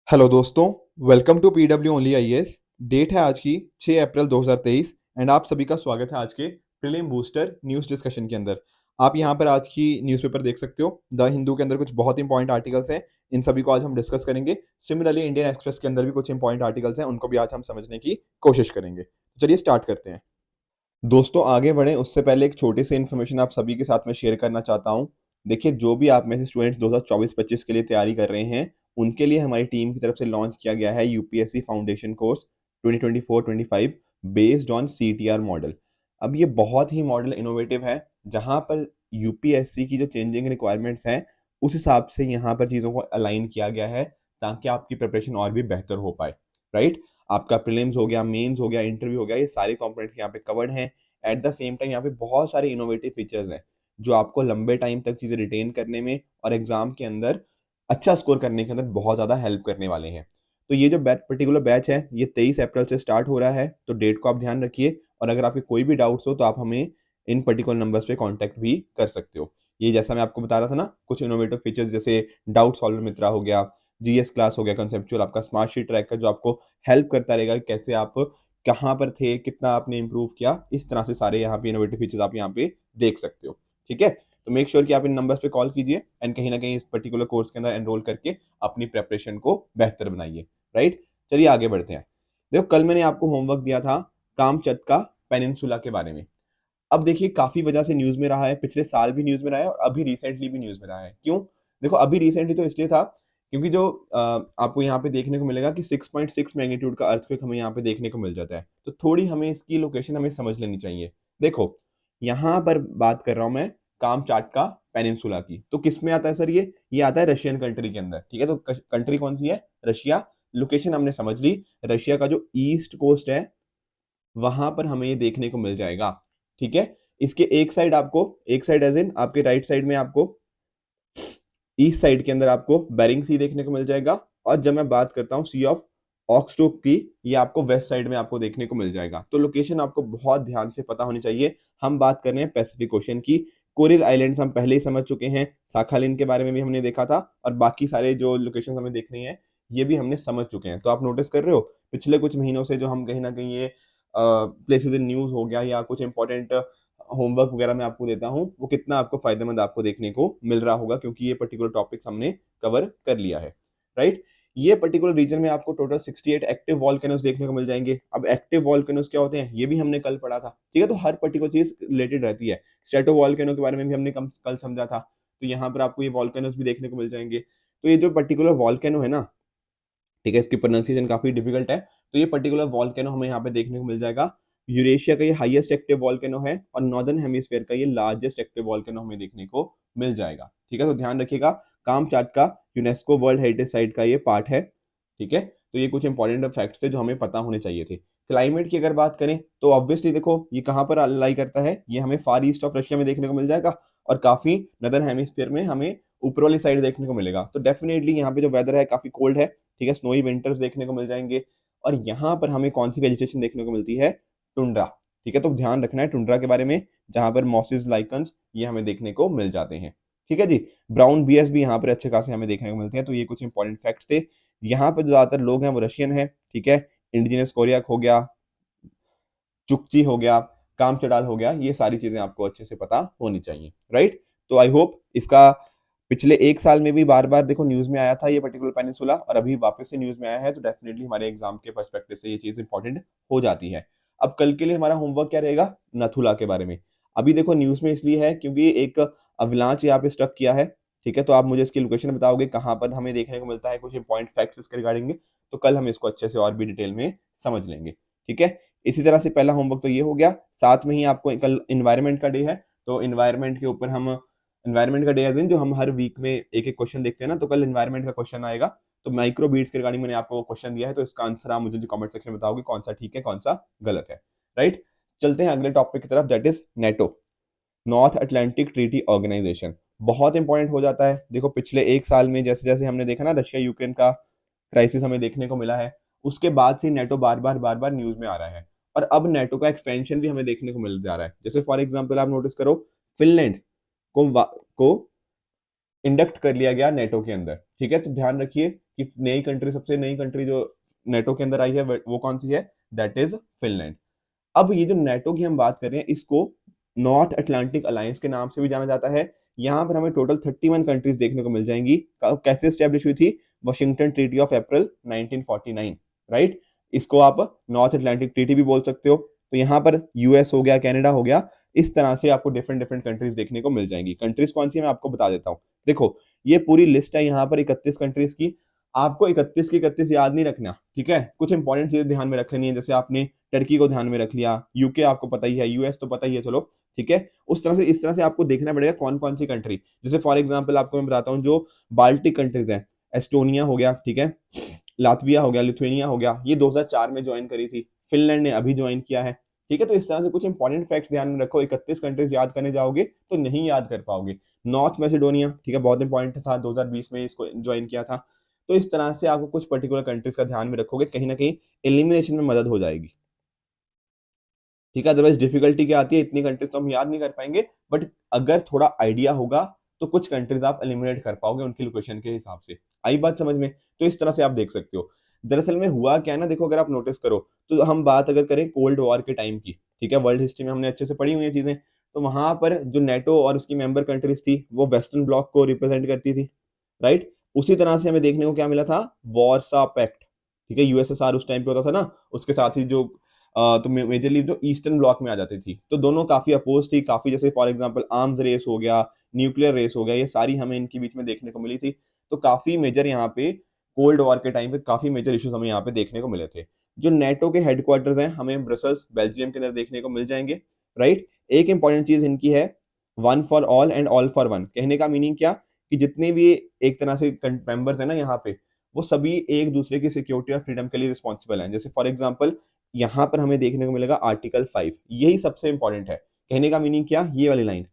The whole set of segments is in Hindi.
हेलो दोस्तों, welcome to PW only IAS. Date है आज की 6 अप्रैल 2023 एंड आप सभी का स्वागत है आज के प्रीलिम बूस्टर न्यूज़ डिस्कशन के अंदर। आप यहां पर आज की न्यूज़पेपर देख सकते हो। द हिंदू के अंदर कुछ बहुत इंपॉर्टेंट आर्टिकल्स हैं, इन सभी को आज हम डिस्कस करेंगे। सिमिलरली इंडियन एक्सप्रेस के अंदर भी कुछ इंपॉर्टेंट आर्टिकल्स हैं, उनको भी आज हम समझने की कोशिश करेंगे। चलिए स्टार्ट करते हैं। दोस्तों आगे बढ़ें उससे पहले एक छोटी सी इन्फॉर्मेशन आप सभी के साथ में शेयर करना चाहता हूँ। देखिए, जो भी आप में से स्टूडेंट्स 2024-25 के लिए तैयारी कर रहे हैं, उनके लिए हमारी टीम की तरफ से लॉन्च किया गया है UPSC foundation course 2024-25 based on CTR model. अब ये बहुत ही मॉडल इनोवेटिव है, जहाँ पर यूपीएससी की जो चेंजिंग रिक्वायरमेंट्स हैं, उस हिसाब से यहाँ पर चीज़ों को अलाइन किया गया है ताकि आपकी प्रिपरेशन और भी बेहतर हो पाए। राइट, आपका प्रीलिम्स हो गया, मेंस हो गया, इंटरव्यू हो गया, ये सारे कंपोनेंट्स यहाँ पे कवर्ड हैं। एट द सेम टाइम यहाँ पे बहुत सारे इनोवेटिव फीचर्स हैं जो आपको लंबे टाइम तक चीज़ें रिटेन करने में और एग्जाम के अंदर अच्छा स्कोर करने के अंदर बहुत ज़्यादा हेल्प करने वाले हैं। तो ये जो पर्टिकुलर बैच है, ये 23 अप्रैल से स्टार्ट हो रहा है, तो डेट को आप ध्यान रखिए। और अगर आपके कोई भी डाउट्स हो तो आप हमें इन पर्टिकुलर नंबर्स पे कांटेक्ट भी कर सकते हो। ये जैसा मैं आपको बता रहा था ना, कुछ इनोवेटिव फीचर्स जैसे डाउट सॉल्वर मित्रा हो गया, जीएस क्लास हो गया, कंसेप्चुअल आपका स्मार्ट शीट ट्रैक का जो आपको हेल्प करता रहेगा कि कैसे आप कहाँ पर थे, कितना आपने इंप्रूव किया, इस तरह से सारे यहाँ पे इनोवेटिव फीचर्स आप यहाँ पे देख सकते हो। ठीक है, तो मेक श्योर कि आप इन नंबर्स पे कॉल कीजिए एंड कहीं ना कहीं इस पर्टिकुलर कोर्स के अंदर एनरोल करके अपनी प्रेपरेशन को बेहतर बनाइए। राइट, चलिए आगे बढ़ते हैं। देखो, कल मैंने आपको होमवर्क दिया था कामचटका पेनिनसुला के बारे में। अब देखिए, काफी वजह से न्यूज में रहा है, पिछले साल भी न्यूज में रहा है और अभी रिसेंटली भी न्यूज में रहा है। क्यों? देखो, अभी रिसेंटली तो इसलिए था क्योंकि जो आपको यहाँ पे देखने को मिलेगा कि 6.6 मैग्नीट्यूड का अर्थक्वेक हमें यहाँ पे देखने को मिल जाता है, तो थोड़ी हमें इसकी लोकेशन हमें समझ लेनी चाहिए। देखो, यहाँ पर बात कर रहा हूँ मैं कामचाटका पेनिनसुला की, तो किस में आता है सर? ये आता है रशियन कंट्री के अंदर। ठीक है, तो कंट्री कौन सी है? रशिया। लोकेशन हमने समझ ली, रशिया का जो ईस्ट कोस्ट है वहां पर हमें ये देखने को मिल जाएगा। ठीक है, इसके एक साइड एज इन आपके राइट साइड में आपको ईस्ट साइड के अंदर आपको बेरिंग सी देखने को मिल जाएगा। और जब मैं बात करता हूँ सी ऑफ ऑक्सटोप की, ये आपको वेस्ट साइड में आपको देखने को मिल जाएगा। तो लोकेशन आपको बहुत ध्यान से पता होनी चाहिए। हम बात कर रहे हैं पैसिफिक ओशन की। कोरल आइलैंड्स हम पहले ही समझ चुके हैं, साखालिन के बारे में भी हमने देखा था, और बाकी सारे जो लोकेशन हमें देखनी है ये भी हमने समझ चुके हैं। तो आप नोटिस कर रहे हो पिछले कुछ महीनों से जो हम कहीं ना कहीं ये प्लेसेस इन न्यूज हो गया या कुछ इंपॉर्टेंट होमवर्क वगैरह मैं आपको देता हूँ, वो कितना आपको फायदेमंद आपको देखने को मिल रहा होगा, क्योंकि ये पर्टिकुलर टॉपिक्स हमने कवर कर लिया है। राइट, ये पर्टिकुलर रीजन में आपको टोटल 68 एक्टिव वॉल्केनोस देखने को मिल जाएंगे। अब एक्टिव वॉल्केनोस क्या होते हैं ये भी हमने कल पढ़ा था। ठीक है, तो हर पर्टिकुलर चीज रिलेटेड रहती है। स्ट्रेटो वॉल्केनो के बारे में भी हमने कल समझा था, तो यहाँ पर आपको ये वॉल्केनोस भी देखने को मिल जाएंगे। तो ये जो पर्टिकुलर वॉल्केनो है ना, ठीक है, इसकी प्रोनाउंसिएशन काफी डिफिकल्ट है, तो ये पर्टिकुलर वॉल्केनो हमें यहाँ पे देखने को मिल जाएगा। यूरेशिया का ये हाईएस्ट एक्टिव वॉल्केनो है और नॉर्दर्न हेमिस्फीयर का ये लार्जेस्ट एक्टिव वॉल्केनो हमें देखने को मिल जाएगा। ठीक है, तो ध्यान रखिएगा, कामचाट का यूनेस्को वर्ल्ड हेरिटेज साइट का ये पार्ट है। ठीक है, तो ये कुछ इंपॉर्टेंट फैक्ट्स थे जो हमें पता होने चाहिए थे। क्लाइमेट की अगर बात करें तो ऑब्वियसली देखो, ये कहाँ पर लाई करता है, ये हमें फार ईस्ट ऑफ रशिया में देखने को मिल जाएगा और काफी नदर्न हेमिस्फीयर में हमें ऊपर वाली साइड देखने को मिलेगा। तो डेफिनेटली यहाँ पे जो वेदर है काफी कोल्ड है। ठीक है, स्नोई विंटर्स देखने को मिल जाएंगे। और यहाँ पर हमें कौन सी वेजिटेशन देखने को मिलती है? टुंड्रा। ठीक है, तो ध्यान रखना है टुंड्रा के बारे में, जहां पर मॉसिस लाइकन्स ये हमें देखने को मिल जाते हैं। ठीक है जी, ब्राउन बियर्स भी यहाँ पर अच्छे खासे हमें देखने को मिलते हैं। तो ये कुछ इंपॉर्टेंट फैक्ट्स थे। यहाँ पर जो ज्यादातर लोग हैं वो रशियन है। ठीक है, इंडिजिनस कोरियाक हो गया, चुकची हो गया, काम चडाल हो गया, ये सारी चीजें आपको अच्छे से पता होनी चाहिए। राइट, तो आई होप इसका पिछले एक साल में भी बार बार देखो न्यूज में आया था ये पर्टिकुलर पेनिनसुला, और अभी वापस से न्यूज में आया है, तो डेफिनेटली हमारे एग्जाम के पर्सपेक्टिव से ये चीज इंपॉर्टेंट हो जाती है। अब कल के लिए हमारा होमवर्क क्या रहेगा? नथुला के बारे में। अभी देखो न्यूज में इसलिए है क्योंकि एक अवलांच यहाँ पे स्टक किया है। ठीक है, तो आप मुझे इसकी लोकेशन बताओगे कहाँ पर हमें देखने को मिलता है, कुछ इंपॉर्टेंट फैक्ट्स इसके रिगार्डिंग। तो कल हम इसको अच्छे से और भी डिटेल में समझ लेंगे। ठीक है, इसी तरह से पहला होमवर्क तो ये हो गया। साथ में ही आपको कल इन्वायरमेंट का डे है, तो इन्वायरमेंट के ऊपर हम इन्वायरमेंट का डे एज इन जो हम हर वीक में एक एक क्वेश्चन देखते हैं ना, तो कल इन्वायरमेंट का क्वेश्चन आएगा। तो माइक्रो बीट्स के रिगार्डिंग मैंने आपको क्वेश्चन दिया है, तो इसका आंसर आप मुझे कमेंट सेक्शन में बताओगे कौन सा ठीक है कौन सा गलत है। राइट, चलते हैं अगले टॉपिक की तरफ, that is NATO, North Atlantic Treaty Organization. बहुत इंपॉर्टेंट हो जाता है। देखो, पिछले एक साल में जैसे जैसे हमने देखा ना रशिया यूक्रेन का क्राइसिस हमें देखने को मिला है, उसके बाद से नेटो बार बार न्यूज में आ रहा है। और अब नेटो का एक्सपेंशन भी हमें देखने को मिल जा रहा है। जैसे फॉर एग्जांपल आप नोटिस करो, फिनलैंड को इंडक्ट कर लिया गया नेटो के अंदर। ठीक है, तो ध्यान रखिए कि नई कंट्री, सबसे नई कंट्री जो नेटो के अंदर आई है वो कौन सी है, दैट इज फिनलैंड। अब ये जो नेटो की हम बात कर रहे हैं, इसको नॉर्थ अटलांटिक अलायंस के नाम से भी जाना जाता है। यहाँ पर हमें टोटल 31 कंट्रीज देखने को मिल जाएंगी। कैसे स्टैब्लिश हुई थी, Washington treaty of April 1949, right. इसको आप नॉर्थ अटलांटिक ट्रीटी भी बोल सकते हो। तो यहाँ पर यूएस हो गया, कनाडा हो गया, इस तरह से आपको डिफरेंट डिफरेंट कंट्रीज देखने को मिल जाएंगी। कंट्रीज कौन सी है मैं आपको बता देता हूँ। देखो ये पूरी लिस्ट है यहाँ पर 31 कंट्रीज की। आपको 31 की 31 याद नहीं रखना, ठीक है। कुछ इंपॉर्टेंट चीजें ध्यान में रख लेनी है, जैसे आपने टर्की को ध्यान में रख लिया, यूके आपको पता ही है, यूएस तो पता ही है, चलो ठीक है। उस तरह से इस तरह से आपको देखना पड़ेगा कौन कौन सी कंट्री। जैसे फॉर एग्जांपल आपको मैं बताता हूँ, जो बाल्टिक कंट्रीज हैं, एस्टोनिया हो गया, ठीक है, लातविया हो गया, लिथुएनिया हो गया, ये 2004 में ज्वाइन करी थी। फिनलैंड ने अभी ज्वाइन किया है, ठीक है। तो इस तरह से कुछ इंपॉर्टेंट फैक्ट्स ध्यान में रखो। 31 कंट्रीज याद करने जाओगे तो नहीं याद कर पाओगे। नॉर्थ मैसेडोनिया, ठीक है, बहुत इंपॉर्टेंट था, 2020 में इसको ज्वाइन किया था। तो इस तरह से आपको कुछ पर्टिकुलर कंट्रीज का ध्यान में रखोगे, कहीं ना कहीं एलिमिनेशन में मदद हो जाएगी, ठीक है। अदरवाइज डिफिकल्टी क्या आती है, इतनी कंट्रीज तो हम याद नहीं कर पाएंगे, बट अगर थोड़ा आइडिया होगा तो कुछ कंट्रीज आप एलिमिनेट कर पाओगे उनकी लोकेशन के हिसाब से। आई बात समझ में? तो इस तरह से आप देख सकते हो। दरअसल में हुआ क्या है ना, देखो अगर आप नोटिस करो तो हम बात अगर करें कोल्ड वॉर के टाइम की, ठीक है, वर्ल्ड हिस्ट्री में हमने अच्छे से पढ़ी हुई है चीजें, तो वहां पर जो नेटो और उसकी मेंबर कंट्रीज थी वो वेस्टर्न ब्लॉक को रिप्रेजेंट करती थी, राइट। उसी तरह से हमें देखने को क्या मिला था, वॉरसा पैक्ट, ठीक है, यूएसएसआर उस टाइम पे होता था ना, उसके साथ ही जो तो मेजरली जो ईस्टर्न ब्लॉक में आ जाती थी, तो दोनों काफी अपोज थी काफी। जैसे फॉर एग्जांपल आर्म्स रेस हो गया, न्यूक्लियर रेस हो गया, ये सारी हमें इनके बीच में देखने को मिली थी। तो काफी मेजर यहाँ पे कोल्ड वॉर के टाइम पे काफी मेजर इश्यूज हमें यहाँ पे देखने को मिले थे। जो नेटो के हेडक्वार्टर्स हैं हमें ब्रसल्स बेल्जियम के अंदर देखने को मिल जाएंगे, राइट। एक इंपॉर्टेंट चीज इनकी है, one for all and all for one. कहने का मीनिंग क्या, कि जितने भी एक तरह से मेंबर्स हैं ना यहाँ पे, वो सभी एक दूसरे की सिक्योरिटी और फ्रीडम के लिए रिस्पॉन्सिबल हैं। जैसे फॉर एग्जांपल यहाँ पर हमें देखने को मिलेगा आर्टिकल 5, यही सबसे इंपॉर्टेंट है। कहने का मीनिंग क्या, ये वाली लाइन,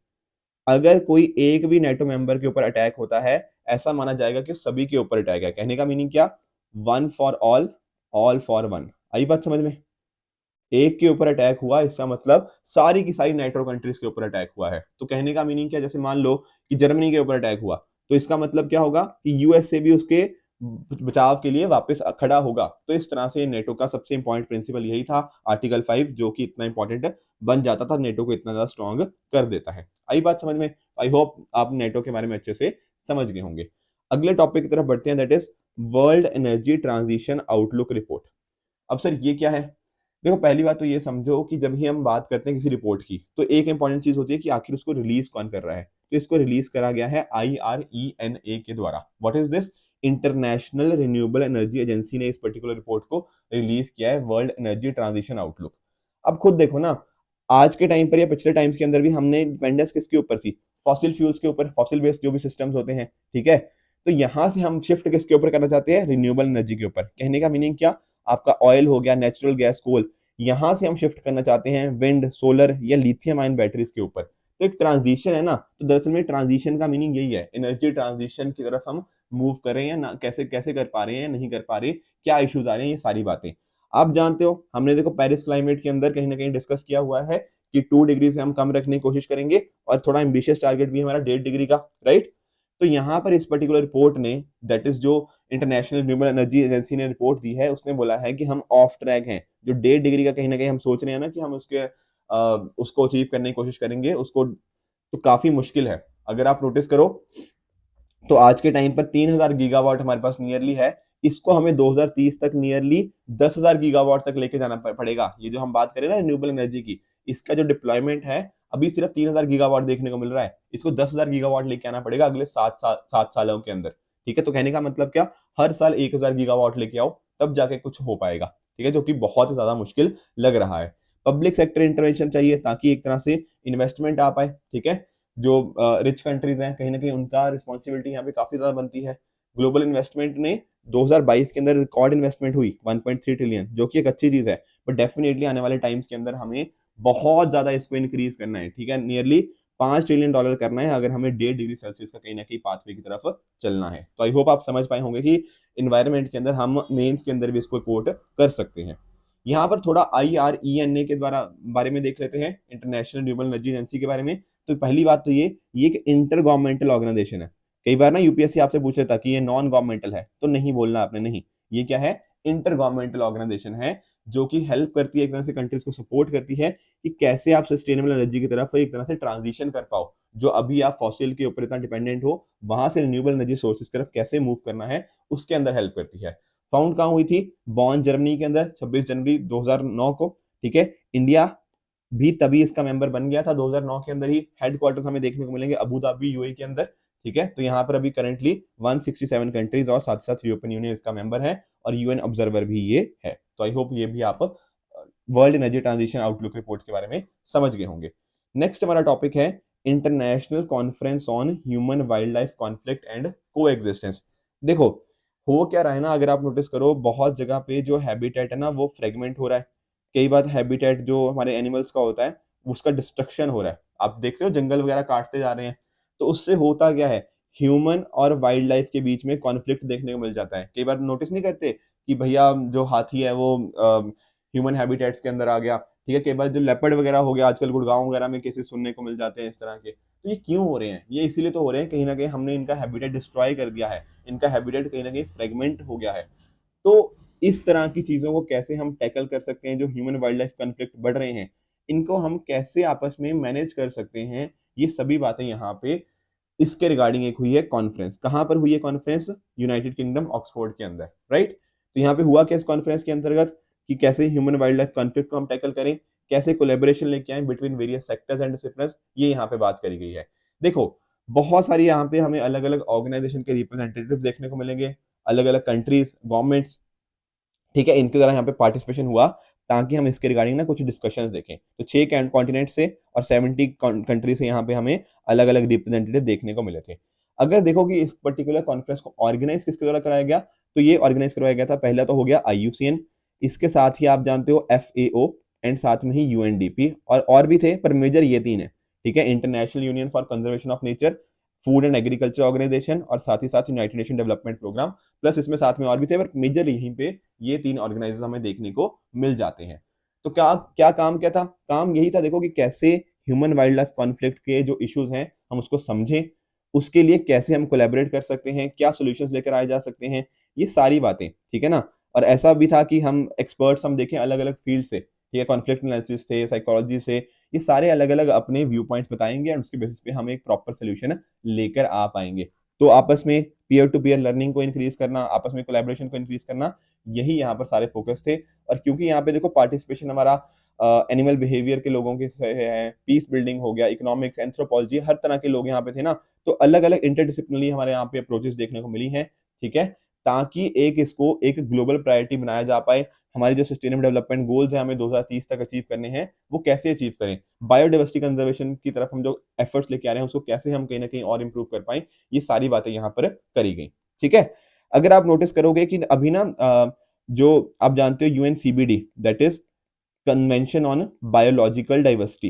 अगर कोई एक भी नेटो मेंबर के ऊपर अटैक होता है, ऐसा माना जाएगा कि सभी के ऊपर अटैक है। कहने का मीनिंग क्या, one for all for one. आई बात समझ में? एक के ऊपर अटैक हुआ, इसका मतलब सारी की सारी नेटो कंट्रीज के ऊपर अटैक हुआ है। तो कहने का मीनिंग क्या, जैसे मान लो कि जर्मनी के ऊपर अटैक हुआ, तो इसका मतलब क्या होगा कि यूएसए भी उसके बचाव के लिए वापस खड़ा होगा। तो इस तरह से नेटो का सबसे इंपॉर्टेंट प्रिंसिपल यही था, आर्टिकल 5, जो कि इतना इंपॉर्टेंट बन जाता था, नेटो को इतना ज्यादा स्ट्रॉन्ग कर देता है। आई बात समझ में? आई होप आप नेटो के बारे में अच्छे से समझ गए होंगे। अगले टॉपिक की तरफ बढ़ते हैं, that is world energy transition outlook report. अब सर ये क्या है? देखो पहली बात तो ये समझो कि जब भी हम बात करते हैं किसी रिपोर्ट की, तो एक इंपॉर्टेंट चीज होती है कि आखिर उसको रिलीज कौन कर रहा है। तो इसको रिलीज करा गया है IRENA के द्वारा। What is this? International renewable energy agency ने इस पर्टिकुलर रिपोर्ट को रिलीज किया है, वर्ल्ड एनर्जी ट्रांजिशन आउटलुक। अब खुद देखो ना, आज के टाइम पर या पिछले टाइम्स के अंदर भी हमने डिपेंडेंस किसके ऊपर थी, फॉसिल फ्यूल्स के ऊपर, फॉसिल बेस्ड जो भी सिस्टम्स होते हैं, ठीक है। तो यहां से हम शिफ्ट किसके ऊपर करना चाहते हैं, रिन्यूएबल एनर्जी के ऊपर। कहने का मीनिंग क्या, आपका ऑयल हो गया, नेचुरल गैस, कोल, यहां से हम शिफ्ट करना चाहते हैं विंड, सोलर या लिथियम आयन बैटरीज के ऊपर। तो एक ट्रांजिशन है ना, तो दरअसल में ट्रांजिशन का मीनिंग यही है, एनर्जी ट्रांजिशन की तरफ हम मूव कर रहे हैं ना, कैसे कैसे कर पा रहे हैं, नहीं कर पा रहे, क्या इश्यूज आ रहे हैं, ये सारी बातें आप जानते हो। हमने देखो पेरिस क्लाइमेट के अंदर कहीं ना कहीं डिस्कस किया हुआ है कि 2 डिग्री से हम कम रखने की कोशिश करेंगे, और थोड़ा एम्बिशियस टारगेट भी हमारा 1.5 डिग्री का, राइट। तो यहाँ पर इस पर्टिकुलर रिपोर्ट ने, दैट इज जो इंटरनेशनल रिन्यूएबल एनर्जी एजेंसी ने रिपोर्ट दी है, उसने बोला है कि हम ऑफ ट्रैक हैं। जो 1.5 डिग्री का कहीं ना कहीं हम सोच रहे हैं ना कि हम उसको अचीव करने की कोशिश करेंगे उसको, तो काफी मुश्किल है। अगर आप नोटिस करो तो आज के टाइम पर 3000 गीगावाट हमारे पास नियरली है, इसको हमें 2030 तक नियरली 10,000 गीगावाट तक लेके जाना पड़ेगा। ये जो हम बात करें ना रिन्यूएबल एनर्जी की, इसका जो डिप्लॉयमेंट है अभी सिर्फ 3000 गीगावाट देखने को मिल रहा है, इसको 10,000 गीगावाट लेके आना पड़ेगा अगले 7 सालों के अंदर, ठीक है। तो कहने का मतलब क्या, हर साल 1000 गीगावाट लेके आओ, तब जाके कुछ हो पाएगा, ठीक है, जो कि बहुत ज्यादा मुश्किल लग रहा है। पब्लिक सेक्टर इंटरवेंशन चाहिए ताकि एक तरह से इन्वेस्टमेंट आ पाए, ठीक है। जो रिच कंट्रीज हैं कहीं ना कहीं उनका रिस्पॉन्सिबिलिटी यहाँ पे काफी ज्यादा बनती है। ग्लोबल इन्वेस्टमेंट ने 2022 के अंदर रिकॉर्ड इन्वेस्टमेंट हुई 1.3 ट्रिलियन, जो कि एक अच्छी चीज है, बट डेफिनेटली आने वाले टाइम्स के अंदर हमें बहुत ज्यादा इसको इंक्रीज करना है, ठीक है। नियरली $5 ट्रिलियन करना है अगर हमें 1.5 डिग्री सेल्सियस का कहीं ना कहीं पाथवे की तरफ चलना है। तो आई होप आप समझ पाए होंगे कि इन्वायरमेंट के अंदर हम मेंस के अंदर भी इसको कोट कर सकते हैं। यहाँ पर थोड़ा IRENA के द्वारा बारे में देख लेते हैं, इंटरनेशनल रिन्यूएबल एनर्जी एजेंसी के बारे में। तो पहली बात तो ये एक इंटर गवर्नमेंटल ऑर्गेनाइजेशन है। कई बार ना यूपीएससी आपसे पूछ लेता कि ये नॉन गवर्नमेंटल है, तो नहीं बोलना आपने, नहीं, ये क्या है, इंटर गवर्नमेंटल ऑर्गेनाइजेशन है, जो कि हेल्प करती है, एक तरह से कंट्रीज को सपोर्ट करती है कि कैसे आप सस्टेनेबल एनर्जी की तरफ एक तरह से ट्रांजिशन कर पाओ। जो अभी आप फॉसिल के ऊपर इतना डिपेंडेंट हो, वहां से रिन्यूएबल एनर्जी सोर्सेज की तरफ कैसे मूव करना है, उसके अंदर हेल्प करती है। फाउंड कहाँ हुई थी? बॉन, जर्मनी के अंदर 26 जनवरी 2009 को। ठीक है, इंडिया भी तभी इसका मेंबर बन गया था 2009 के अंदर ही। हेडक्वार्टर्स हमें देखने को मिलेंगे अबू धाबी, यूएई के अंदर। ठीक है, तो यहाँ पर अभी करंटली 167 कंट्रीज और साथ साथ यूरोपियन यूनियन इसका मेंबर है, और यूएन ऑब्जर्वर भी ये है। तो आई होप ये भी आप world energy transition outlook report के बारे में समझ गए होंगे। नेक्स्ट हमारा टॉपिक है international conference on human wild life conflict and को एग्जिस्टेंस। देखो, हो क्या रहा है ना, अगर आप नोटिस करो, बहुत जगह पे जो हैबिटेट है ना वो फ्रेगमेंट हो रहा है। कई बार हैबिटेट जो हमारे एनिमल्स का होता है उसका डिस्ट्रक्शन हो रहा है। आप देखते हो जंगल वगैरह काटते जा रहे हैं, तो उससे होता क्या है, ह्यूमन और वाइल्ड लाइफ के बीच में कॉन्फ्लिक्ट देखने को मिल जाता है। कई बार नोटिस नहीं करते कि भैया जो हाथी है वो ह्यूमन हैबिटेट्स के अंदर आ गया। ठीक है, कई बार जो लेपर्ड वगैरह हो गया, आजकल गुड़गांव वगैरह में केसेस सुनने को मिल जाते हैं इस तरह के। तो ये क्यों हो रहे हैं? ये इसीलिए तो हो रहे हैं, कहीं ना कहीं हमने इनका हैबिटेट डिस्ट्रॉय कर दिया है, इनका हैबिटेट कहीं ना कहीं फ्रेगमेंट हो गया है। तो इस तरह की चीजों को कैसे हम टैकल कर सकते हैं, जो ह्यूमन वाइल्ड लाइफ कॉन्फ्लिक्ट बढ़ रहे हैं, इनको हम कैसे आपस में मैनेज कर सकते हैं, ये सभी बातें यहाँ पे इसके रिगार्डिंग एक हुई है कॉन्फ्रेंस। कहाँ पर हुई है कॉन्फ्रेंस? यूनाइटेड किंगडम, ऑक्सफोर्ड के अंदर, राइट। तो यहाँ पे हुआ क्या इस कॉन्फ्रेंस के अंतर्गत, कि कैसे ह्यूमन वाइल्ड लाइफ कॉन्फ्लिक्ट को हम टैकल करें, कैसे कोलेबोरेशन लेके आए between various sectors and disciplines, ये यहाँ पे बात करी गई है। देखो, बहुत सारी यहाँ पे हमें अलग अलग ऑर्गेनाइजेशन के रिप्रेजेंटेटिव देखने को मिलेंगे, अलग अलग कंट्रीज, गवर्नमेंट्स। ठीक है, इनके द्वारा यहाँ पे पार्टिसिपेशन हुआ, ताकि हम इसके रिगार्डिंग ना कुछ डिस्कशंस देखें। तो 6 कॉन्टिनेंट से और 70 कंट्री से यहाँ पे हमें अलग अलग रिप्रेजेंटेटिव देखने को मिले थे। अगर देखो कि इस पर्टिकुलर कॉन्फ्रेंस को ऑर्गेनाइज किसके द्वारा कराया गया, तो ये ऑर्गेनाइज करवाया गया था, पहला तो हो गया IUCN, इसके साथ ही आप जानते हो FAO, एंड साथ में ही UNDP, और भी थे, पर मेजर ये 3 है। ठीक है, International Union for Conservation of Nature, Food and Agriculture Organization, और साथ ही साथ United Nation Development Programme, plus इसमें साथ में और भी थे, पर मेजर यहीं पे ये 3 ऑर्गेनाइजेशन हमें देखने को मिल जाते हैं। तो क्या क्या काम क्या था? काम यही था, देखो, कि कैसे ह्यूमन वाइल्ड लाइफ कॉन्फ्लिक्ट के जो इश्यूज हैं हम उसको समझें, उसके लिए कैसे हम कोलैबोरेट कर सकते हैं, क्या सॉल्यूशंस लेकर आए जा सकते हैं, ये सारी बातें। ठीक है ना। और ऐसा भी था कि हम एक्सपर्ट्स हम देखें अलग अलग फील्ड से, ठीक है, कॉन्फ्लिक्ट एनालिसिस से, साइकोलॉजी से, ये सारे अलग अलग अपने व्यू पॉइंट्स बताएंगे, और उसके बेसिस पे हम एक प्रॉपर सोल्यूशन लेकर आ पाएंगे। तो आपस में पीयर टू पीयर लर्निंग को इंक्रीज करना, आपस में कोलैबोरेशन को इंक्रीज करना, यही यहाँ पर सारे फोकस थे। और क्योंकि यहाँ पे देखो पार्टिसिपेशन हमारा एनिमल बिहेवियर के लोगों के से है, पीस बिल्डिंग हो गया, इकोनॉमिक्स, एंथ्रोपोलॉजी, हर तरह के लोग यहाँ पे थे ना, तो अलग अलग इंटरडिसिप्लिनरी हमारे यहाँ पे अप्रोचेस देखने को मिली हैं। ठीक है, ताकि एक इसको एक ग्लोबल प्रायोरिटी बनाया जा पाए। हमारी जो सस्टेनेबल डेवलपमेंट गोल्स हैं हमें 2030 तक अचीव करने हैं, वो कैसे अचीव करें, बायोडाइवर्सिटी कंजर्वेशन की तरफ हम जो एफर्ट्स लेके आ रहे हैं उसको कैसे हम कहीं ना कहीं और इंप्रूव कर पाए, ये सारी बातें यहाँ पर करी गई। ठीक है, अगर आप नोटिस करोगे कि अभी ना जो आप जानते हो UNCBD, that is convention on biological diversity,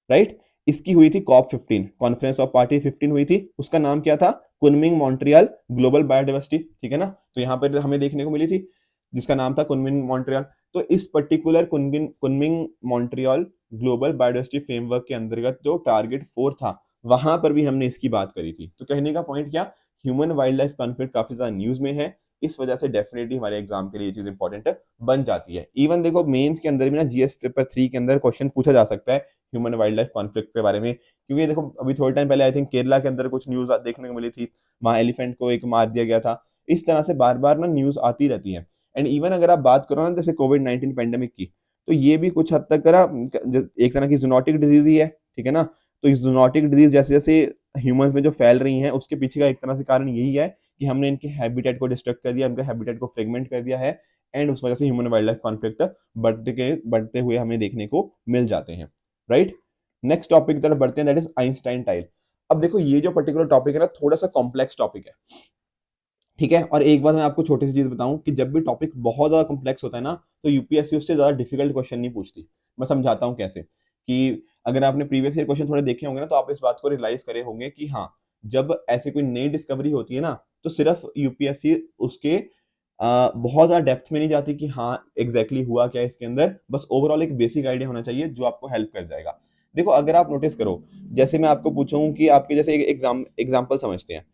right, इसकी हुई थी COP15, कॉन्फ्रेंस ऑफ पार्टी 15 हुई थी, उसका नाम क्या था? Kunming Montreal global biodiversity. ठीक है ना, तो यहाँ पर हमें देखने को मिली थी, जिसका नाम था कुनमिंग मॉन्ट्रियल। तो इस particular Kunming Montreal global biodiversity framework के अंतर्गत जो टारगेट 4 था, वहां पर भी हमने इसकी बात करी थी। तो कहने का पॉइंट क्या, ह्यूमन वाइल्ड लाइफ कॉन्फ्लिक्ट काफी ज्यादा न्यूज में है, इस वजह से डेफिनेटली हमारे एग्जाम के लिए ये चीज इंपॉर्टेंट बन जाती है। इवन देखो मेंस के अंदर भी ना GS पेपर 3 के अंदर क्वेश्चन पूछा जा सकता है ह्यूमन वाइल्ड लाइफ कॉन्फ्लिक्ट के बारे में, क्योंकि देखो अभी थोड़े टाइम पहले आई थिंक केरला के अंदर कुछ न्यूज देखने को मिली थी, वहां एलिफेंट को एक मार दिया गया था। इस तरह से बार बार ना न्यूज आती रहती है। एंड इवन अगर आप बात करो ना जैसे कोविड-19 पेंडेमिक की, तो ये भी कुछ हद तक ना एक तरह की जूनोटिक डिजीज ही है। ठीक है ना, तो इस जूनोटिक डिजीज जैसे जैसे ह्यूमंस में जो फैल रही हैं उसके पीछे का एक तरह से कारण यही है कि हमने इनके हैबिटेट को डिस्ट्रक्ट कर दिया, उनके हैबिटेट को फ्रेगमेंट कर दिया है, एंड उस वजह से ह्यूमन वाइल्ड लाइफ कॉन्फ्लिक्ट बढ़ते हुए हमें देखने को मिल जाते हैं, राइट। नेक्स्ट टॉपिक की तरफ बढ़ते हैं, दैट इज आइंस्टाइन टाइल। अब देखो ये जो पर्टिकुलर टॉपिक है ना थोड़ा सा कॉम्प्लेक्स टॉपिक है। ठीक है, और एक बात मैं आपको छोटी सी चीज बताऊं कि जब भी टॉपिक बहुत ज्यादा कॉम्प्लेक्स होता है ना, तो यूपीएससी उससे ज्यादा डिफिकल्ट क्वेश्चन नहीं पूछती। मैं समझाता हूं कैसे, कि अगर आपने प्रीवियस ईयर क्वेश्चन थोड़े देखे होंगे ना, तो आप इस बात को रियलाइज करे होंगे कि हाँ, जब ऐसे कोई नई डिस्कवरी होती है ना, तो सिर्फ यूपीएससी उसके बहुत ज्यादा डेप्थ में नहीं जाती कि हाँ एग्जैक्टली हुआ क्या इसके अंदर, बस ओवरऑल एक बेसिक आइडिया होना चाहिए जो आपको हेल्प कर जाएगा। देखो अगर आप नोटिस करो, जैसे मैं आपको पूछूं कि आपके जैसे एक एग्जाम्पल समझते हैं,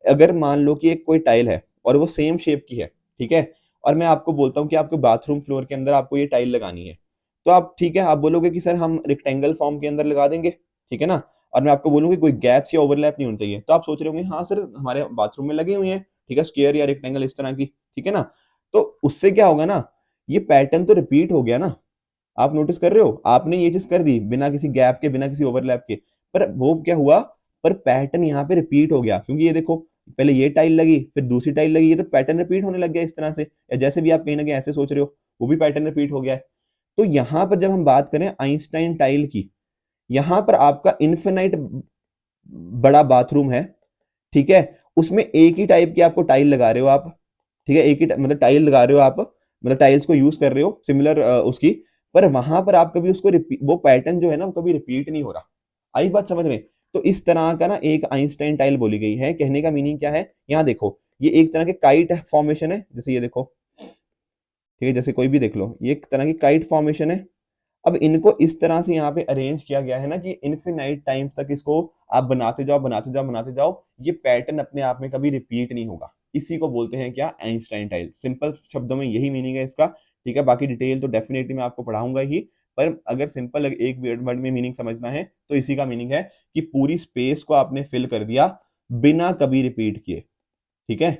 अगर मान लो कि एक कोई टाइल है और वो सेम शेप की है, ठीक है, और मैं आपको बोलता हूँ कि आपके बाथरूम फ्लोर के अंदर आपको ये टाइल लगानी है, तो आप ठीक है, आप बोलोगे कि सर हम रेक्टेंगल फॉर्म के अंदर लगा देंगे, ठीक है ना, और मैं आपको बोलूंगी कोई गैप्स या ओवरलैप नहीं होनी चाहिए, तो आप सोच रहे होंगे हाँ सर हमारे बाथरूम में लगी हुई है, ठीक है, स्क्वायर या रेक्टेंगल इस तरह की, ठीक है ना, तो उससे क्या होगा ना, ये पैटर्न तो रिपीट हो गया ना, आप नोटिस कर रहे हो, आपने ये चीज कर दी बिना किसी गैप के, बिना किसी ओवरलैप के, पर वो क्या हुआ, पर पैटर्न यहाँ पे रिपीट हो गया, क्योंकि ये देखो पहले ये टाइल लगी फिर दूसरी टाइल लगी, ये तो पैटर्न रिपीट होने लग गया इस तरह से, या जैसे भी आप कहीं ना कहीं ऐसे सोच रहे हो, वो भी पैटर्न रिपीट हो गया है। तो यहाँ पर जब हम बात करें आइंस्टाइन टाइल की, यहाँ पर आपका इन्फिनाइट बड़ा बाथरूम है, ठीक है, उसमें एक ही टाइप की आपको टाइल लगा रहे हो आप, ठीक है, एक ही मतलब टाइल लगा रहे हो आप, मतलब टाइल्स को यूज कर रहे हो सिमिलर उसकी, पर वहां पर आप कभी उसको वो पैटर्न जो है ना वो कभी रिपीट नहीं हो रहा। आई बात समझ में? तो इस तरह का ना एक आइंस्टाइन टाइल बोली गई है, कहने का मीनिंग क्या है, यहाँ देखो ये एक तरह के काइट फॉर्मेशन है, जैसे ये देखो, ठीक है, जैसे कोई भी देख लो, ये एक तरह की काइट फॉर्मेशन है। अब इनको इस तरह से यहाँ पे अरेंज किया गया है ना कि इन्फिनाइट टाइम्स तक इसको आप बनाते जाओ बनाते जाओ बनाते जाओ, ये पैटर्न अपने आप में कभी रिपीट नहीं होगा। इसी को बोलते हैं क्या, आइंस्टाइन टाइल। सिंपल शब्दों में यही मीनिंग है इसका, ठीक है, बाकी डिटेल तो डेफिनेटली मैं आपको पढ़ाऊंगा ही, पर अगर सिंपल एक वर्ड में मीनिंग समझना है तो इसी का मीनिंग है कि पूरी स्पेस को आपने फिल कर दिया बिना कभी रिपीट किए, ठीक है।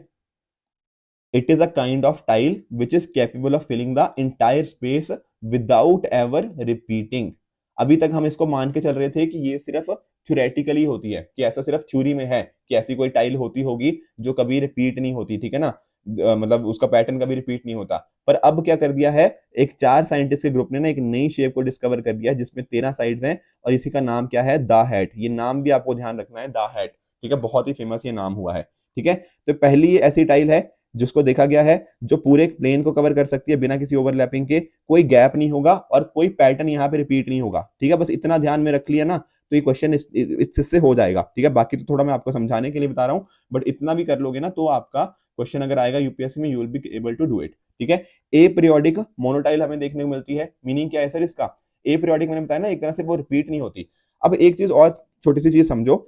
It is a kind of tile which is capable of filling the entire space without ever repeating। अभी तक हम इसको मान के चल रहे थे कि ये सिर्फ थ्योरेटिकली होती है, कि ऐसा सिर्फ थ्योरी में है कि ऐसी कोई टाइल होती होगी जो कभी रिपीट नहीं होती, ठीक है ना, मतलब उसका पैटर्न कभी रिपीट नहीं होता। पर अब क्या कर दिया है, एक 4 साइंटिस्ट के ग्रुप ने ना एक नई शेप को डिस्कवर कर दिया है जिसमें 13 साइड्स हैं, और इसी का नाम क्या है, द हैट। ये नाम भी आपको ध्यान रखना है, द हैट, ठीक है, बहुत ही फेमस ये नाम हुआ है, ठीक है। तो पहली ऐसी टाइल है जिसको देखा गया है जो पूरे प्लेन को कवर कर सकती है बिना किसी ओवरलैपिंग के, कोई गैप नहीं होगा और कोई पैटर्न यहाँ पे रिपीट नहीं होगा, ठीक है। बस इतना ध्यान में रख लिया ना तो ये क्वेश्चन इससे हो जाएगा, ठीक है। बाकी तो थोड़ा मैं आपको समझाने के लिए बता रहा हूँ, बट इतना भी कर लोगे ना तो आपका क्वेश्चन अगर आएगा यूपीएससी में, you will be able to do it, ठीक है। ए पीरियोडिक मोनोटाइल हमें देखने को मिलती है, मीनिंग क्या है सर इसका, ए पीरियोडिक मैंने बताया ना एक तरह से वो रिपीट नहीं होती। अब एक चीज और, छोटी सी चीज समझो,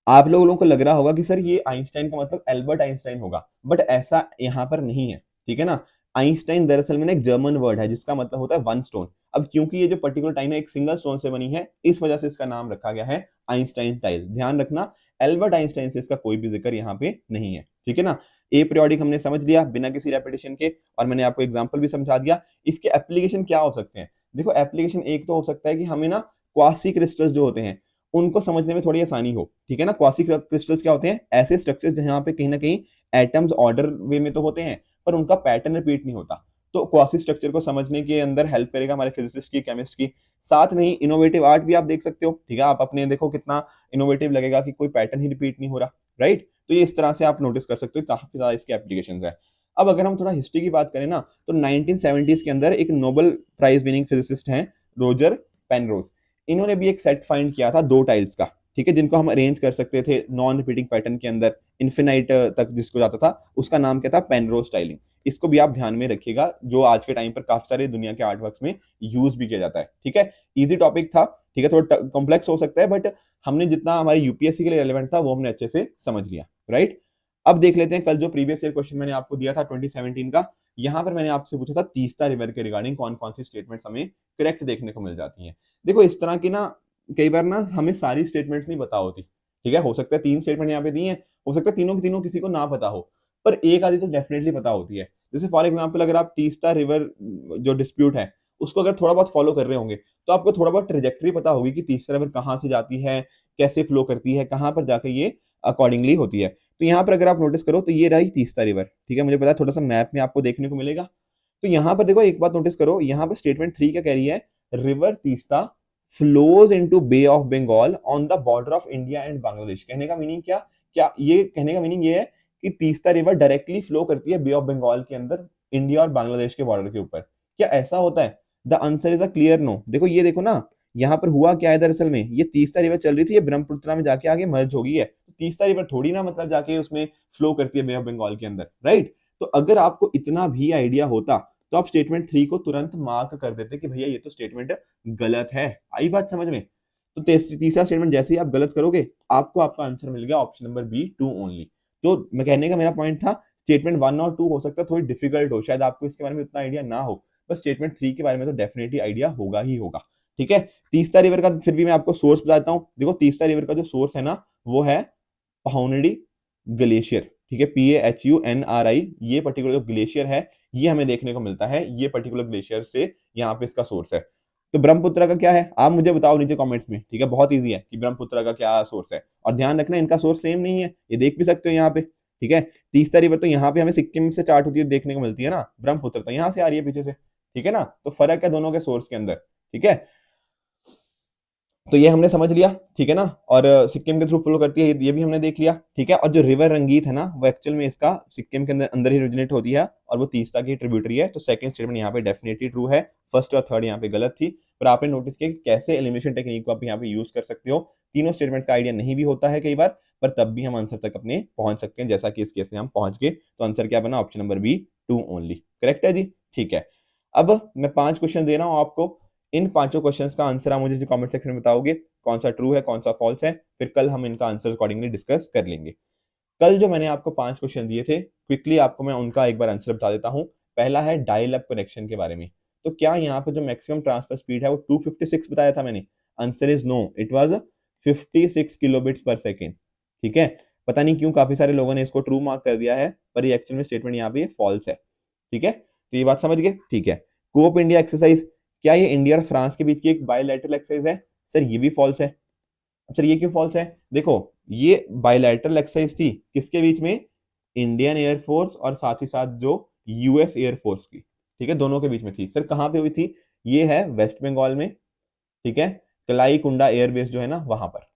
आप लोगों को लग रहा होगा कि सर ये आइंस्टाइन का मतलब एल्बर्ट आइंस्टाइन होगा, बट ऐसा यहाँ पर नहीं है, ठीक है ना। आइंस्टाइन दरअसल में ना एक जर्मन वर्ड है जिसका मतलब होता है वन स्टोन। अब क्योंकि ये जो पर्टिकुलर टाइम है एक सिंगल स्टोन से बनी है, इस वजह से इसका नाम रखा गया है आइंस्टाइन टाइल। ध्यान रखना, एल्बर्ट आइंस्टाइन से इसका कोई भी जिक्र यहाँ पे नहीं है, ठीक है ना। ए पीरियोडिक हमने समझ लिया बिना किसी रेपिटेशन के, और मैंने आपको एग्जाम्पल भी समझा दिया। इसके एप्लीकेशन क्या हो सकते हैं, देखो एप्लीकेशन एक तो हो सकता है कि हमें ना क्वासी क्रिस्टल्स जो होते हैं उनको समझने में थोड़ी आसानी हो, ठीक है ना। क्वासी क्रिस्टल्स क्या होते हैं, ऐसे स्ट्रक्चर्स जहां पे कहीं ना कहीं एटम्स ऑर्डर वे में तो होते हैं पर उनका पैटर्न रिपीट नहीं होता, तो क्वासी स्ट्रक्चर को समझने के अंदर हेल्प करेगा हमारे फिजिसिस्ट की, केमिस्ट की। साथ में ही इनोवेटिव आर्ट भी आप देख सकते हो, ठीक है, आप अपने देखो कितना इनोवेटिव लगेगा कि कोई पैटर्न ही रिपीट नहीं हो रहा, राइट। तो ये इस तरह से आप नोटिस कर सकते हो, काफी ज्यादा इसके एप्लीकेशन है। अब अगर हम थोड़ा हिस्ट्री की बात करें ना, तो 1970s के अंदर एक नोबेल प्राइज विनिंग फिजिसिस्ट हैं, रोजर पेनरोज। इन्होंने भी एक सेट फाइंड किया था 2 टाइल्स का, ठीक है, जिनको हम अरेंज कर सकते थे नॉन रिपीटिंग पैटर्न के अंदर, इन्फिनाइट तक जिसको जाता था, उसका नाम क्या था, पेनरोज टाइलिंग। इसको भी आप ध्यान में रखिएगा, जो आज के टाइम पर काफी सारे दुनिया के आर्टवर्क्स में यूज भी किया जाता है, ठीक है। इजी टॉपिक था, ठीक है, थोड़ा कॉम्प्लेक्स हो सकता है, बट हमने जितना हमारे यूपीएससी के लिए रेलेवेंट था वो हमने अच्छे से समझ लिया, राइट। अब देख लेते हैं कल जो प्रीवियस ईयर क्वेश्चन मैंने आपको दिया था 2017 का, यहां पर मैंने आपसे पूछा था तीस्ता रिवर के रिगार्डिंग कौन कौन सी स्टेटमेंट्स हमें करेक्ट देखने को मिल जाती हैं। देखो इस तरह की ना कई बार ना हमें सारी स्टेटमेंट्स नहीं पता होती, ठीक है, हो सकता है 3 स्टेटमेंट यहाँ पे दी है, हो सकता है तीनों की तीनों किसी को ना पता हो, पर एक आधी तो डेफिनेटली पता होती है। जैसे फॉर एग्जाम्पल अगर आप तीस्ता रिवर जो डिस्प्यूट है उसको अगर थोड़ा बहुत फॉलो कर रहे होंगे तो आपको थोड़ा बहुत ट्रेजेक्टरी पता होगी कि तीस्ता रिवर कहाँ से जाती है, कैसे फ्लो करती है, कहाँ पर जाके ये अकॉर्डिंगली होती है। तो यहाँ पर अगर आप नोटिस करो तो ये रही तीस्ता रिवर, ठीक है, मुझे पता है थोड़ा सा मैप में आपको देखने को मिलेगा। तो यहाँ पर देखो एक बात नोटिस करो, यहाँ पर स्टेटमेंट 3 क्या कह रही है, river Teesta flows into Bay of Bengal on the border of India and Bangladesh. कहने का मीनिंग क्या, क्या ये कहने का मीनिंग ये है कि तीस्ता रिवर डायरेक्टली फ्लो करती है बे ऑफ बंगाल के अंदर, इंडिया और बांग्लादेश के बॉर्डर के ऊपर। क्या ऐसा होता है, the answer is a clear no. देखो ये देखो ना, यहाँ पर हुआ क्या है, दरअसल में ये तीस्ता रिवर चल रही थी, ये ब्रह्मपुत्र में जाके आगे मर्ज हो गई है, तो तीस्ता रिवर थोड़ी ना मतलब जाके उसमें फ्लो करती है बे ऑफ बंगाल के अंदर, राइट। तो अगर आपको इतना भी आइडिया होता तो आप स्टेटमेंट 3 को तुरंत मार्क कर देते कि भैया ये तो स्टेटमेंट गलत है। आई बात समझ में? तो तीसरा स्टेटमेंट जैसे ही आप गलत करोगे आपको आपका आंसर मिल गया ऑप्शन नंबर बी 2 ओनली। तो मैं कहने का मेरा पॉइंट था स्टेटमेंट 1 और 2 हो सकता है थोड़ी डिफिकल्ट हो, शायद आपको इसके बारे में उतना आइडिया ना हो, पर स्टेटमेंट 3 के बारे में तो डेफिनेटली आइडिया होगा ही होगा। ठीक है, तीसरा रिवर का फिर भी मैं आपको सोर्स बताता हूँ। देखो तीसरा रिवर का जो सोर्स है ना वो है पहाउनडी ग्लेशियर। ठीक है, PAHUNRI, ये पर्टिकुलर जो ग्लेशियर है ये हमें देखने को मिलता है, ये पर्टिकुलर ग्लेशियर से यहाँ पे इसका सोर्स है। तो ब्रह्मपुत्र का क्या है आप मुझे बताओ नीचे कमेंट्स में। ठीक है, बहुत इजी है कि ब्रह्मपुत्र का क्या सोर्स है, और ध्यान रखना इनका सोर्स सेम नहीं है, ये देख भी सकते हो यहाँ पे। ठीक है, तीसरा रिवर तो यहाँ पे हमें सिक्किम से स्टार्ट होती है देखने को मिलती है ना, ब्रह्मपुत्र तो यहाँ से आ रही है पीछे से। ठीक है ना, तो फर्क है दोनों के सोर्स के अंदर। ठीक है, तो ये हमने समझ लिया। ठीक है ना, और सिक्किम के थ्रू फ्लो करती है ये भी हमने देख लिया। ठीक है, और जो रिवर रंगीत है ना वो एक्चुअल में इसका सिक्किम के अंदर ही ओरिजिनेट होती है और वो तीसरा की ट्रिब्यूटरी है। तो सेकंड स्टेटमेंट यहाँ पे डेफिनेटली ट्रू है, फर्स्ट और थर्ड यहाँ पे गलत थी। पर आपने नोटिस किया कि कैसे एलिमिनेशन टेक्निक को आप यहाँ पे यूज कर सकते हो। तीनों स्टेटमेंट्स का आइडिया नहीं भी होता है कई बार, पर तब भी हम आंसर तक अपने पहुंच सकते हैं, जैसा कि इस केस में हम पहुंच गए। तो आंसर क्या बना, option number B 2 only. Correct है जी। ठीक है, अब मैं 5 क्वेश्चन दे रहा हूं आपको, इन पांचों क्वेश्चंस का आंसर आप मुझे जो कमेंट सेक्शन में बताओगे कौन सा ट्रू है कौन सा फॉल्स है, फिर कल हम इनका आंसर अकॉर्डिंगली डिस्कस कर लेंगे। कल जो मैंने आपको 5 क्वेश्चन दिए थे क्विकली आपको मैं उनका एक बार आंसर बता देता हूं। पहला है डायल अप कनेक्शन के बारे में। तो क्या यहाँ पे जो मैक्सिमम ट्रांसफर स्पीड है वो 256 बताया था मैंने? Answer is no, it was 56 kilobits per second. ठीक है, पता नहीं क्यों काफी सारे लोगों ने इसको ट्रू मार्क कर दिया है, पर ये एक्चुअल में स्टेटमेंट यहाँ पे फॉल्स है। ठीक है, तो ये बात समझ गए। ठीक है, कोप इंडिया एक्सरसाइज, क्या ये इंडिया और फ्रांस के बीच की एक बायलैटरल एक्सरसाइज है? सर ये भी फॉल्स है। सर ये क्यों फॉल्स है? देखो ये बायलैटरल एक्सरसाइज थी किसके बीच में? इंडियन एयरफोर्स और साथ ही साथ जो US एयरफोर्स की। ठीक है, दोनों के बीच में थी। सर कहाँ पे हुई थी? ये है वेस्ट बंगाल में। ठीक है, कलाई कुंडा एयरबेस जो है ना वहां पर।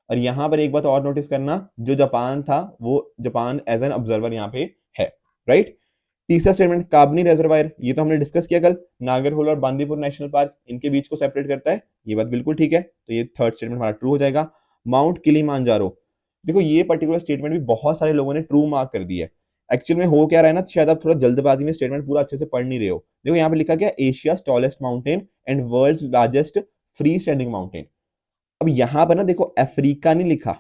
और यहां पर एक बात और नोटिस करना, जो जापान था वो जापान एज एन ऑब्जर्वर यहाँ पे है। राइट। तीसरा स्टेटमेंट कार्बनी रिजर्वायर, ये तो हमने डिस्कस किया कल, नागरहोल और बांदीपुर नेशनल पार्क इनके बीच को सेपरेट करता है, ये बात बिल्कुल ठीक है। तो ये थर्ड स्टेटमेंट हमारा ट्रू हो जाएगा। माउंट किलिमांजारो, देखो ये पर्टिकुलर स्टेटमेंट भी बहुत सारे लोगों ने ट्रू मार्क कर दी है। एक्चुअल में हो क्या रहा है ना, शायद आप थोड़ा जल्दबाजी में स्टेटमेंट पूरा अच्छे से पढ़ नहीं रहे हो। देखो यहाँ पे लिखा गया Asia tallest mountain and world largest free standing mountain. अब यहाँ पर ना देखो अफ्रीका नहीं लिखा,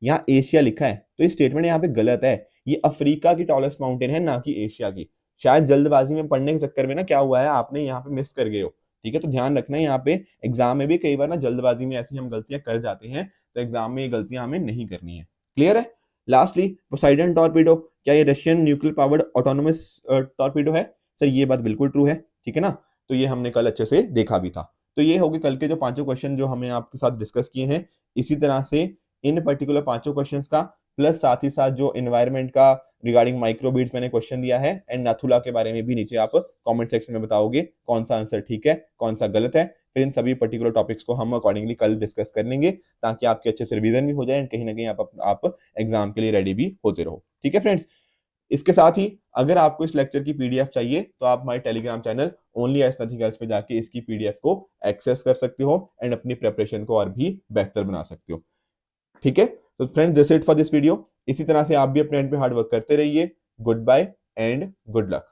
यहाँ एशिया लिखा है, तो ये स्टेटमेंट यहाँ पे गलत है। ये अफ्रीका की टॉलेस्ट माउंटेन है ना कि एशिया की। शायद जल्दबाजी में पढ़ने के चक्कर में ना क्या हुआ है आपने यहाँ पे मिस कर गए हो। ठीक है, तो ध्यान रखना है यहाँ पे एग्जाम में भी कई बार ना जल्दबाजी में ऐसी हम गलतियां कर जाते हैं, तो एग्जाम में ये गलतियां हमें नहीं करनी है। क्लियर है। लास्टली पोसाइडन टॉर्पीडो, क्या ये Russian nuclear powered autonomous torpedo है? सर ये बात बिल्कुल ट्रू है। ठीक है ना, तो ये हमने कल अच्छे से देखा भी था। तो ये हो गए कल के जो पांचों क्वेश्चन जो हमने आपके साथ डिस्कस किए हैं। इसी तरह से इन पर्टिकुलर पांचों क्वेश्चंस का प्लस साथ ही साथ जो एनवायरनमेंट का रिगार्डिंग माइक्रोबीट्स मैंने क्वेश्चन दिया है एंड नाथुला के बारे में भी नीचे आप कमेंट सेक्शन में बताओगे कौन सा आंसर ठीक है कौन सा गलत है। फिर इन सभी पर्टिकुलर टॉपिक्स को हम अकॉर्डिंगली कल डिस्कस कर लेंगे, ताकि आपके अच्छे से रिवीजन भी हो जाए एंड कहीं ना कहीं आप एग्जाम के लिए रेडी भी होते रहो। ठीक है फ्रेंड्स, इसके साथ ही अगर आपको इस लेक्चर की PDF चाहिए तो आप हमारे Telegram channel only as nothing else पे जाके इसकी PDF को एक्सेस कर सकते हो एंड अपनी प्रेपरेशन को और भी बेहतर बना सकते हो। ठीक है, तो friends this it for this video. इसी तरह से आप भी अपने एंड पे हार्ड वर्क करते रहिए। Goodbye and good luck.